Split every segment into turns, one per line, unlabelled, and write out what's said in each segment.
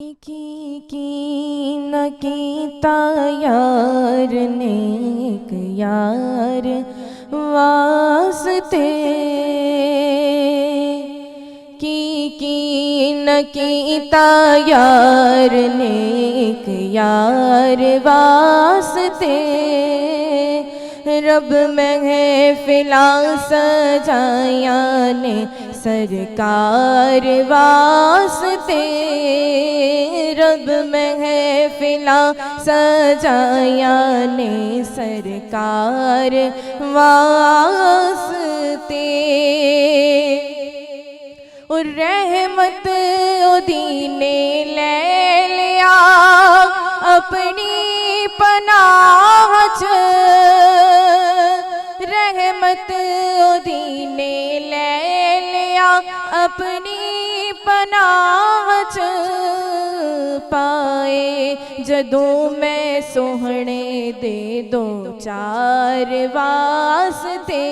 की न कीता यार नेक यार वास्ते की न कीता यार नेक यार वास्ते रब महफिलां सजाया ने सरकार वास्ते रब महफिलां सजाया ने सरकार वास्ते और रहमत ओदी ने ले लिया अपनी पनाह च रहमत ओदी ने ले लिया अपनी पनाह च पाए जदों मैं सोहने दे दो चार वास्ते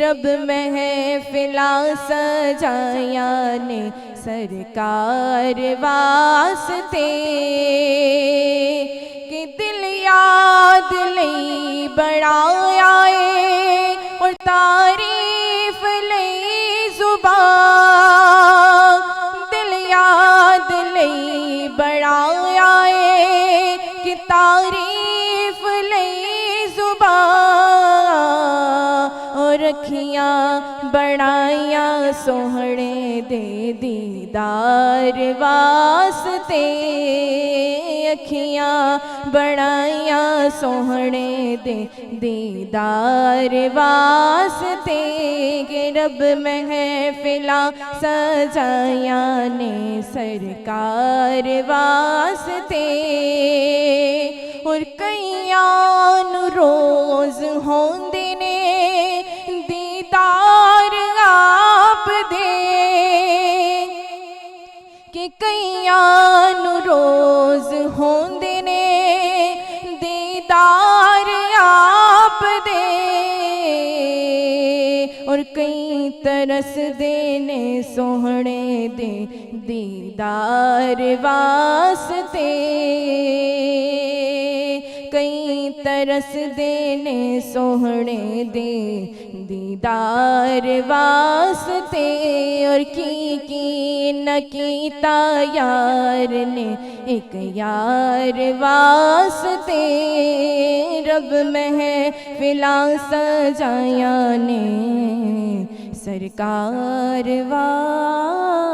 रब महफिलां सजाया ने सरकार वास्ते कि दिल याद लई बनाया है और तारीफ लई जुबान दिल याद लई बनाया है कि तारीफ लई जुबान और अखियां बनाया सोहने दे दीदार वास्ते अखियां बनाया सोहने दे दीदार वास्ते के रब महफिलां सजाया ने सरकार वास्ते और कईयां नूं रोज़ होंदे ने दीदार आप दे कि कईयां नूं रोज़ होंदे ने दीदार आप दे और कई तरसदे ने सोहने दे दीदार वास्ते कई तरसदे ने सोहने दे दीदार वास्ते और की न कीता यार ने एक यार वास्ते रब महफिलां सजाया ने सरकार वास्ते।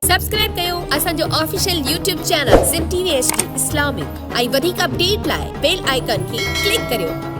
सब्सक्राइब कयो असांजो official YouTube channel Sindh TV HD Islamic ऐं वधीक अपडेट लाइ बेल आइकन खे क्लिक करियो।